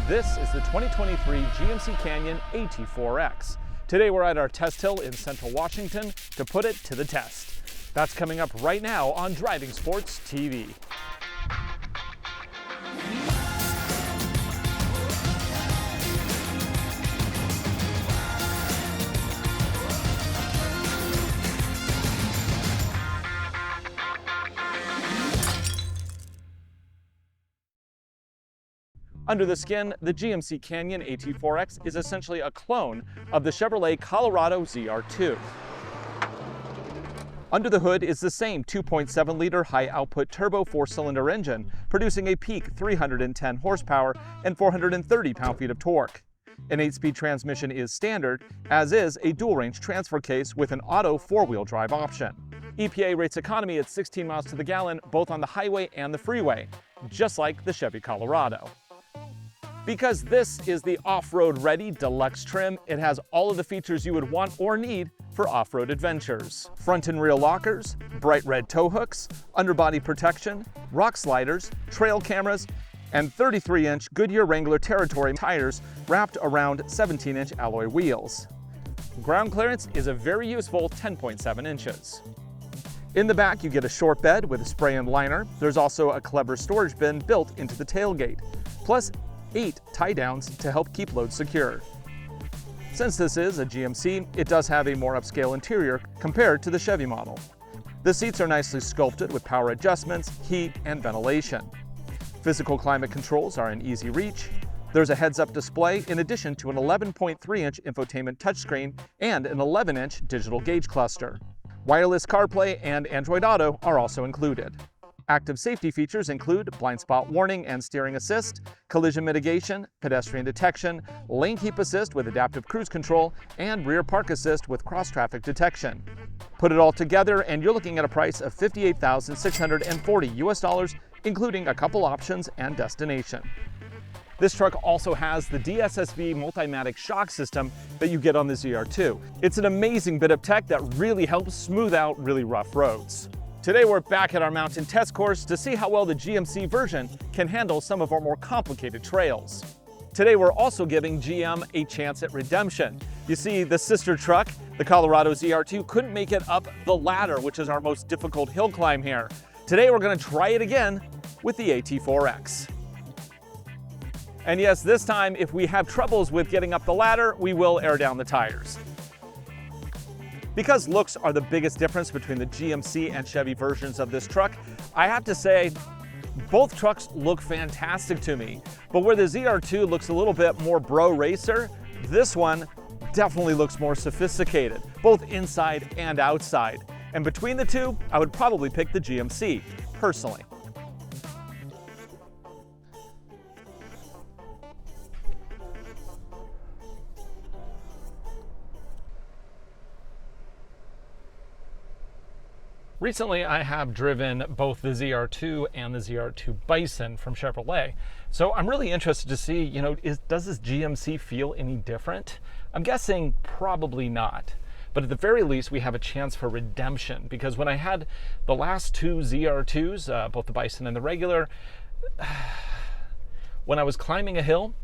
This is the 2023 GMC Canyon AT4X. Today we're at our test hill in Central Washington to put it to the test. That's coming up right now on Driving Sports TV. Under the skin, the GMC Canyon AT4X is essentially a clone of the Chevrolet Colorado ZR2. Under the hood is the same 2.7-liter high-output turbo four-cylinder engine, producing a peak 310 horsepower and 430 pound-feet of torque. An 8-speed transmission is standard, as is a dual-range transfer case with an auto four-wheel drive option. EPA rates economy at 16 miles to the gallon, both on the highway and the freeway, just like the Chevy Colorado. Because this is the off-road ready deluxe trim, it has all of the features you would want or need for off-road adventures. Front and rear lockers, bright red tow hooks, underbody protection, rock sliders, trail cameras, and 33-inch Goodyear Wrangler Territory tires wrapped around 17-inch alloy wheels. Ground clearance is a very useful 10.7 inches. In the back, you get a short bed with a spray-in liner. There's also a clever storage bin built into the tailgate, plus 8 tie-downs to help keep loads secure. Since this is a GMC, it does have a more upscale interior compared to the Chevy model. The seats are nicely sculpted with power adjustments, heat, and ventilation. Physical climate controls are in easy reach. There's a heads-up display in addition to an 11.3-inch infotainment touchscreen and an 11-inch digital gauge cluster. Wireless CarPlay and Android Auto are also included. Active safety features include blind spot warning and steering assist, collision mitigation, pedestrian detection, lane keep assist with adaptive cruise control, and rear park assist with cross-traffic detection. Put it all together and you're looking at a price of $58,640 US, including a couple options and destination. This truck also has the DSSV Multimatic shock system that you get on the ZR2. It's an amazing bit of tech that really helps smooth out really rough roads. Today we're back at our mountain test course to see how well the GMC version can handle some of our more complicated trails. Today we're also giving GM a chance at redemption. You see, the sister truck, the Colorado ZR2, couldn't make it up the ladder, which is our most difficult hill climb here. Today we're going to try it again with the AT4X. And yes, this time, if we have troubles with getting up the ladder, we will air down the tires. Because looks are the biggest difference between the GMC and Chevy versions of this truck, I have to say both trucks look fantastic to me. But where the ZR2 looks a little bit more bro racer, this one definitely looks more sophisticated, both inside and outside. And between the two, I would probably pick the GMC, personally. Recently, I have driven both the ZR2 and the ZR2 Bison from Chevrolet. So I'm really interested to see, does this GMC feel any different? I'm guessing probably not. But at the very least, we have a chance for redemption, because when I had the last two ZR2s, both the Bison and the regular, when I was climbing a hill,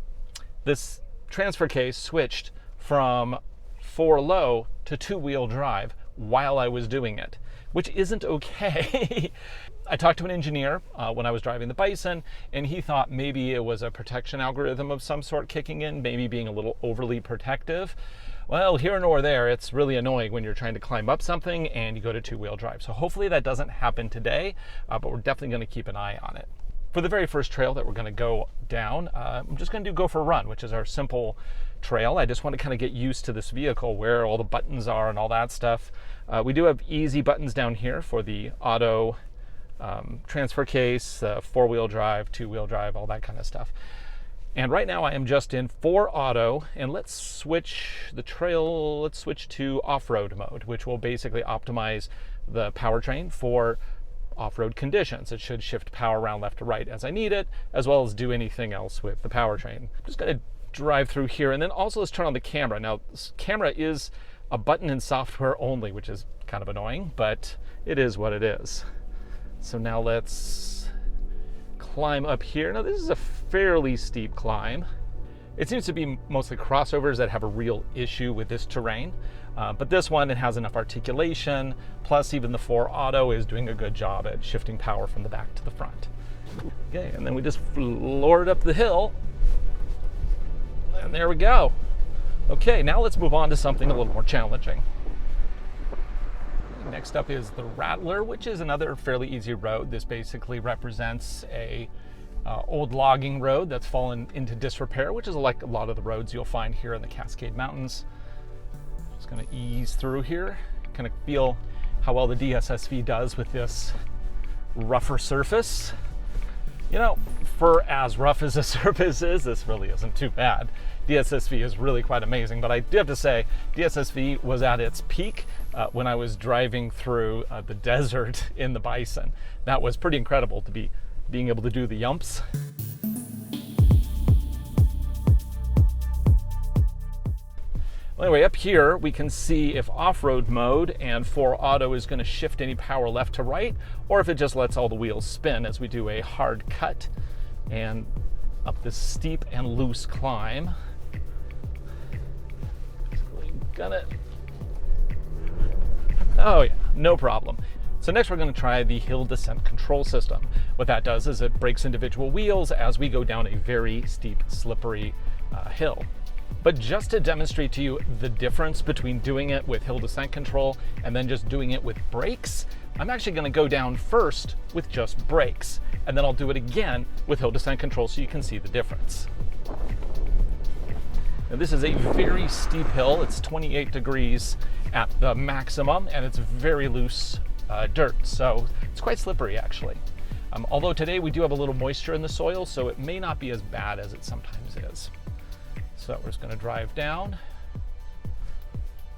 this transfer case switched from 4-low to 2-wheel drive while I was doing it, which isn't okay. I talked to an engineer when I was driving the Bison, and he thought maybe it was a protection algorithm of some sort kicking in, maybe being a little overly protective. Well, here nor there, it's really annoying when you're trying to climb up something and you go to 2-wheel drive. So hopefully that doesn't happen today, but we're definitely going to keep an eye on it. For the very first trail that we're going to go down, I'm just going to do Go for a Run, which is our simple trail. I just want to kind of get used to this vehicle, where all the buttons are and all that stuff. We do have easy buttons down here for the auto transfer case, 4-wheel drive, 2-wheel drive, all that kind of stuff. And right now I am just in 4 auto, and let's switch the trail, let's switch to off-road mode, which will basically optimize the powertrain for off-road conditions. It should shift power around left to right as I need it, as well as do anything else with the powertrain. I'm just going to drive through here, and then also let's turn on the camera. Now, this camera is a button and software only, which is kind of annoying, but it is what it is. So now let's climb up here. Now, this is a fairly steep climb. It seems to be mostly crossovers that have a real issue with this terrain. But this one, it has enough articulation, plus even the 4 Auto is doing a good job at shifting power from the back to the front. Okay, and then we just floored up the hill, and there we go. Okay, now let's move on to something a little more challenging. Next up is the Rattler, which is another fairly easy road. This basically represents a old logging road that's fallen into disrepair, which is like a lot of the roads you'll find here in the Cascade Mountains. Just gonna ease through here, kind of feel how well the DSSV does with this rougher surface. You know, for as rough as the surface is, this really isn't too bad. DSSV is really quite amazing, but I do have to say, DSSV was at its peak when I was driving through the desert in the Bison. That was pretty incredible to be being able to do the yumps. Anyway, up here we can see if off-road mode and 4 Auto is going to shift any power left to right, or if it just lets all the wheels spin as we do a hard cut and up this steep and loose climb. Oh yeah, no problem. So next we're going to try the hill descent control system. What that does is it brakes individual wheels as we go down a very steep, slippery hill. But just to demonstrate to you the difference between doing it with hill descent control and then just doing it with brakes, I'm actually going to go down first with just brakes, and then I'll do it again with hill descent control so you can see the difference. Now this is a very steep hill. It's 28 degrees at the maximum, and it's very loose dirt, so it's quite slippery actually. Although today we do have a little moisture in the soil, so it may not be as bad as it sometimes is. So we're just going to drive down,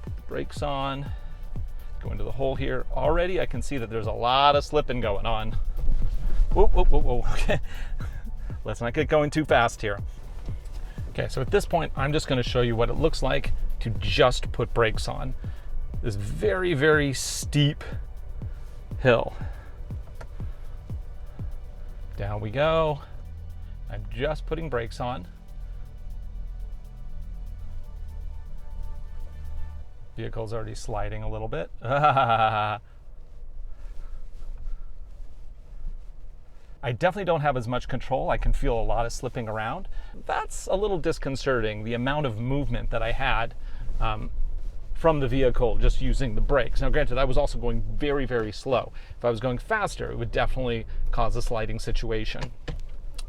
put the brakes on, go into the hole here. Already I can see that there's a lot of slipping going on. Whoa, whoa, whoa, whoa. Okay. Let's not get going too fast here. Okay, so at this point, I'm just going to show you what it looks like to just put brakes on this very, very steep hill. Down we go. I'm just putting brakes on. Vehicle's already sliding a little bit. I definitely don't have as much control. I can feel a lot of slipping around. That's a little disconcerting, the amount of movement that I had from the vehicle just using the brakes. Now granted, I was also going very, very slow. If I was going faster, it would definitely cause a sliding situation.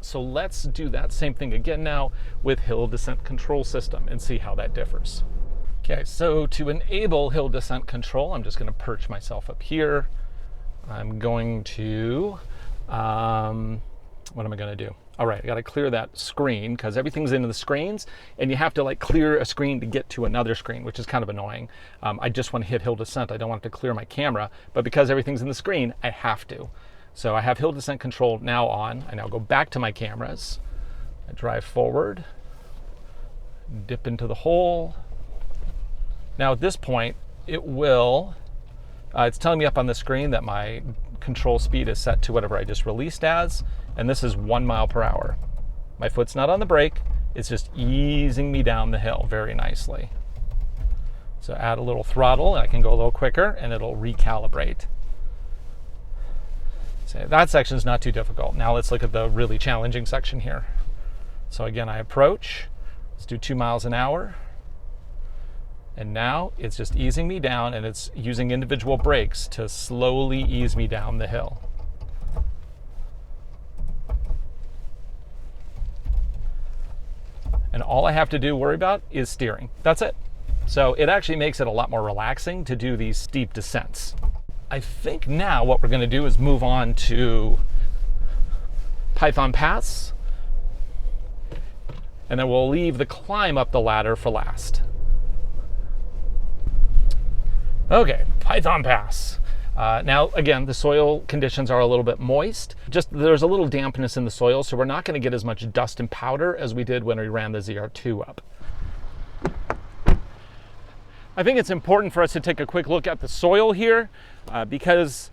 So let's do that same thing again now with hill descent control system and see how that differs. Okay, so to enable hill descent control, I'm just going to perch myself up here. I'm going to, what am I going to do? All right, I got to clear that screen because everything's into the screens, and you have to like clear a screen to get to another screen, which is kind of annoying. I just want to hit hill descent. I don't want to clear my camera, but because everything's in the screen, I have to. So I have hill descent control now on. I now go back to my cameras. I drive forward, dip into the hole. Now at this point, it will, it's telling me up on the screen that my control speed is set to whatever I just released as, and this is 1 mile per hour. My foot's not on the brake, it's just easing me down the hill very nicely. So add a little throttle, and I can go a little quicker, and it'll recalibrate. So that section's not too difficult. Now let's look at the really challenging section here. So again, I approach, let's do 2 miles an hour. And now it's just easing me down, and it's using individual brakes to slowly ease me down the hill. And all I have to worry about is steering. That's it. So it actually makes it a lot more relaxing to do these steep descents. I think now what we're going to do is move on to Python Pass, and then we'll leave the climb up the ladder for last. Okay, Python Pass. Now, again, the soil conditions are a little bit moist. Just there's a little dampness in the soil, so we're not going to get as much dust and powder as we did when we ran the ZR2 up. I think it's important for us to take a quick look at the soil here because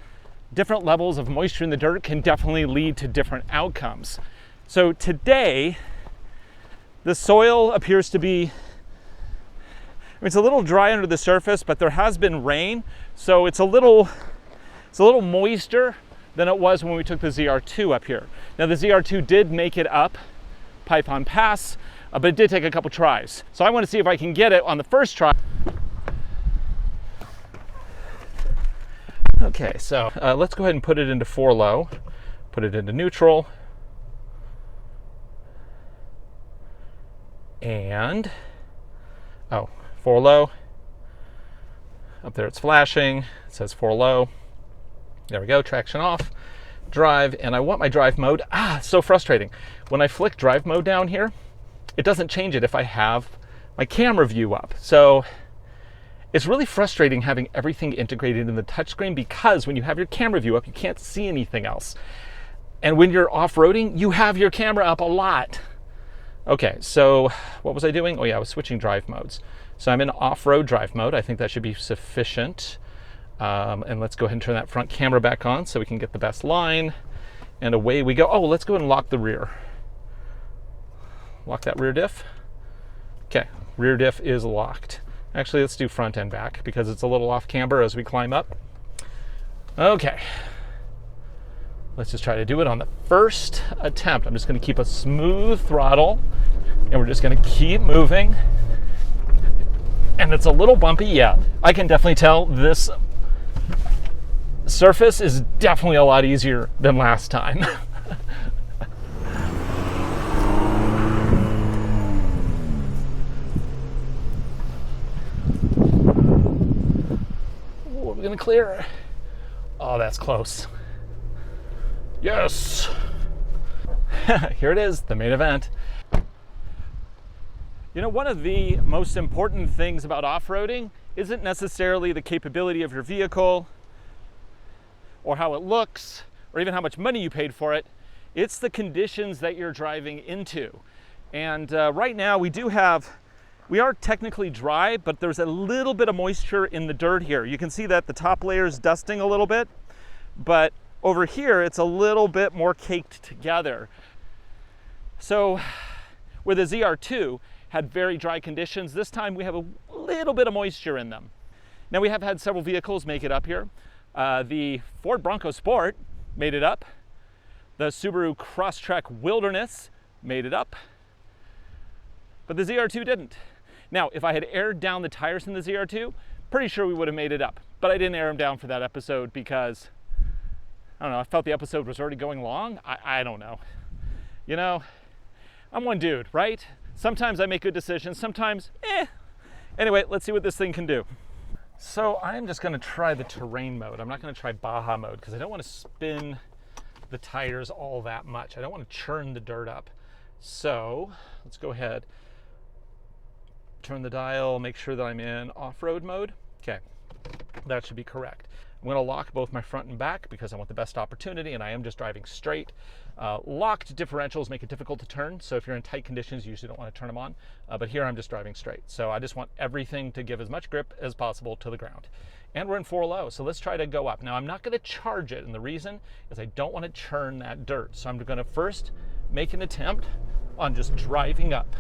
different levels of moisture in the dirt can definitely lead to different outcomes. So today, The soil appears to be, it's a little dry under the surface, but there has been rain, so it's a little moister than it was when we took the ZR2 up here. Now the ZR2 did make it up Python Pass, but it did take a couple tries. So I want to see if I can get it on the first try. Okay, so let's go ahead and put it into 4 low, put it into neutral, and, 4 low. Up there it's flashing, it says 4 low. There we go, traction off, drive, and I want my drive mode. So frustrating. When I flick drive mode down here, it doesn't change it if I have my camera view up. So it's really frustrating having everything integrated in the touchscreen, because when you have your camera view up, you can't see anything else. And when you're off-roading, you have your camera up a lot. Okay, so what was I doing? Oh yeah, I was switching drive modes. So I'm in off-road drive mode. I think that should be sufficient. And let's go ahead and turn that front camera back on so we can get the best line. And away we go. Oh, let's go ahead and lock the rear. Lock that rear diff. Okay, rear diff is locked. Actually, let's do front and back because it's a little off camber as we climb up. Okay. Let's just try to do it on the first attempt. I'm just going to keep a smooth throttle, and we're just going to keep moving. And it's a little bumpy, yeah. I can definitely tell this surface is definitely a lot easier than last time. We're gonna clear. Oh, that's close. Yes. Here it is, the main event. You know, one of the most important things about off-roading isn't necessarily the capability of your vehicle or how it looks or even how much money you paid for it. It's the conditions that you're driving into. And right now we are technically dry, but there's a little bit of moisture in the dirt here. You can see that the top layer is dusting a little bit, but over here it's a little bit more caked together. So where the ZR2 had very dry conditions, this time we have a little bit of moisture in them. Now we have had several vehicles make it up here. The Ford Bronco Sport made it up. The Subaru Crosstrek Wilderness made it up. But the ZR2 didn't. Now, if I had aired down the tires in the ZR2, pretty sure we would have made it up. But I didn't air them down for that episode because, I don't know, I felt the episode was already going long. I don't know. You know, I'm one dude, right? Sometimes I make good decisions, sometimes, Anyway, let's see what this thing can do. So I'm just gonna try the terrain mode. I'm not gonna try Baja mode because I don't wanna spin the tires all that much. I don't wanna churn the dirt up. So let's go ahead, turn the dial, make sure that I'm in off-road mode. Okay, that should be correct. I'm gonna lock both my front and back because I want the best opportunity and I am just driving straight. Locked differentials make it difficult to turn, so if you're in tight conditions, you usually don't want to turn them on. But here I'm just driving straight. So I just want everything to give as much grip as possible to the ground. And we're in 4 low, so let's try to go up. Now I'm not gonna charge it, and the reason is I don't want to churn that dirt. So I'm gonna first make an attempt on just driving up.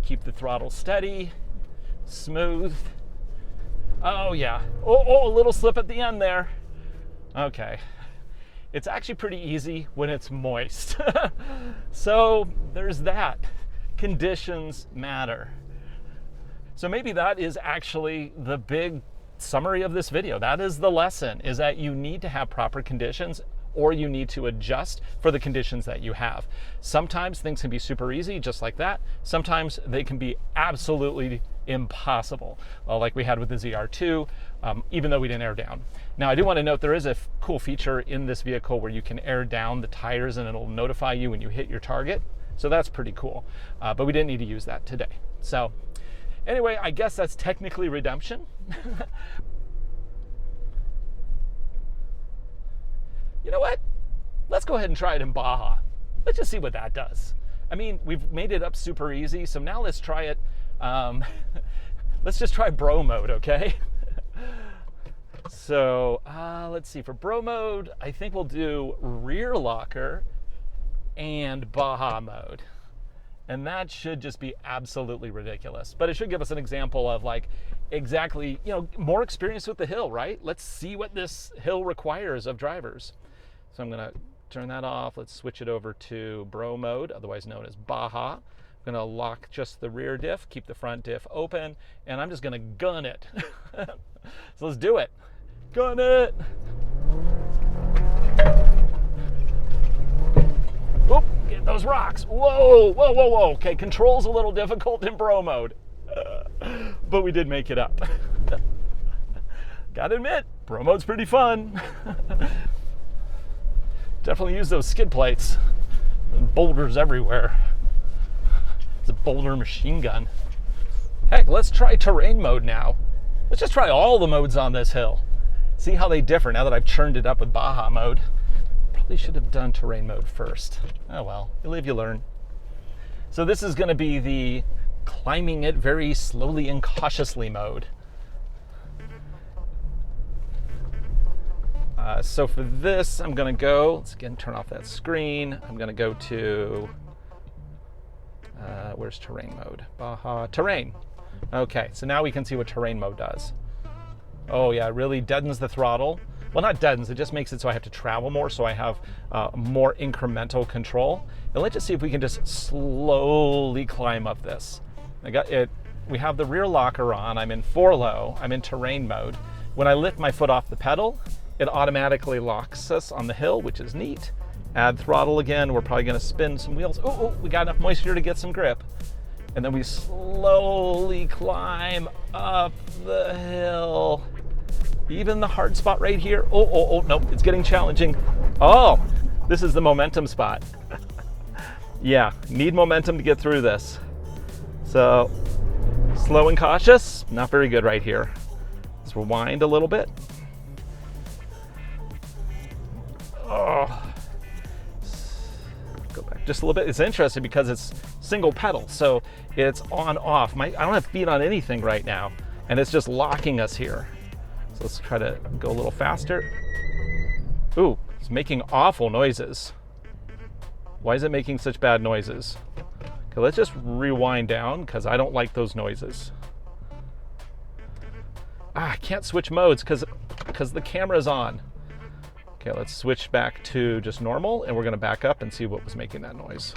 Keep the throttle steady, smooth. Oh yeah, oh, a little slip at the end there. Okay, it's actually pretty easy when it's moist. So there's that, conditions matter. So maybe that is actually the big summary of this video. That is the lesson, is that you need to have proper conditions or you need to adjust for the conditions that you have. Sometimes things can be super easy, just like that. Sometimes they can be absolutely impossible, like we had with the ZR2, even though we didn't air down. Now I do want to note there is a cool feature in this vehicle where you can air down the tires and it'll notify you when you hit your target. So that's pretty cool, but we didn't need to use that today. So anyway, I guess that's technically redemption. You know what? Let's go ahead and try it in Baja. Let's just see what that does. I mean, we've made it up super easy, so now let's try it. Let's just try bro mode, okay? So let's see, for bro mode, I think we'll do rear locker and Baja mode. And that should just be absolutely ridiculous. But it should give us an example of like exactly, more experience with the hill, right? Let's see what this hill requires of drivers. So I'm gonna turn that off. Let's switch it over to Bro mode, otherwise known as Baja. I'm gonna lock just the rear diff, keep the front diff open, and I'm just gonna gun it. So let's do it. Gun it. Oop, get those rocks. Whoa, whoa, whoa, whoa. Okay, control's a little difficult in Bro mode, but we did make it up. Gotta admit, Bro mode's pretty fun. Definitely use those skid plates. Boulders everywhere. It's a boulder machine gun. Heck, let's try terrain mode now. Let's just try all the modes on this hill. See how they differ now that I've churned it up with Baja mode. Probably should have done terrain mode first. Oh well, you live, you learn. So this is gonna be the climbing it very slowly and cautiously mode. So for this, I'm gonna go, let's again turn off that screen. I'm gonna go to, where's terrain mode? Baja, terrain. Okay, so now we can see what terrain mode does. Oh yeah, it really deadens the throttle. Well, not deadens, it just makes it so I have to travel more, so I have more incremental control. And let's just see if we can just slowly climb up this. I got it. We have the rear locker on. I'm in 4 low. I'm in terrain mode. When I lift my foot off the pedal, it automatically locks us on the hill, which is neat. Add throttle again. We're probably going to spin some wheels. Oh, we got enough moisture to get some grip. And then we slowly climb up the hill. Even the hard spot right here. Oh, nope, it's getting challenging. Oh, this is the momentum spot. Yeah, need momentum to get through this. So, slow and cautious, not very good right here. Let's rewind a little bit. Oh, go back just a little bit. It's interesting because it's single pedal, so it's on off. I don't have feet on anything right now, and it's just locking us here. So let's try to go a little faster. Ooh, it's making awful noises. Why is it making such bad noises? Okay, let's just rewind down because I don't like those noises. I can't switch modes because the camera's on. Okay, let's switch back to just normal, and we're gonna back up and see what was making that noise.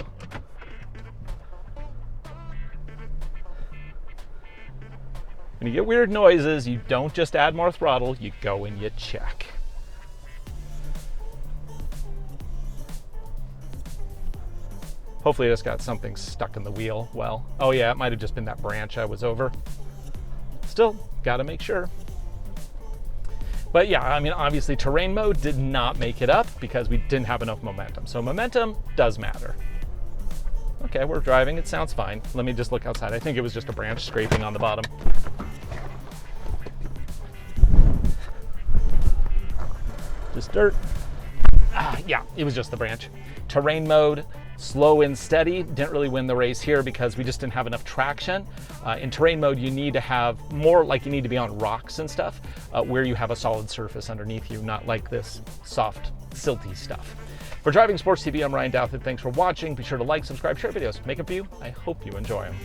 When you get weird noises, you don't just add more throttle, you go and you check. Hopefully I just got something stuck in the wheel. Well, oh yeah, it might have just been that branch I was over. Still, gotta make sure. But yeah, I mean, obviously terrain mode did not make it up because we didn't have enough momentum. So momentum does matter. Okay, we're driving, it sounds fine. Let me just look outside. I think it was just a branch scraping on the bottom. Just dirt. Yeah, it was just the branch. Terrain mode, slow and steady. Didn't really win the race here because we just didn't have enough traction. In terrain mode, you need to have more, like you need to be on rocks and stuff, where you have a solid surface underneath you, not like this soft, silty stuff. For Driving Sports TV, I'm Ryan Douthit. Thanks for watching. Be sure to like, subscribe, share videos. Make them for you. I hope you enjoy them.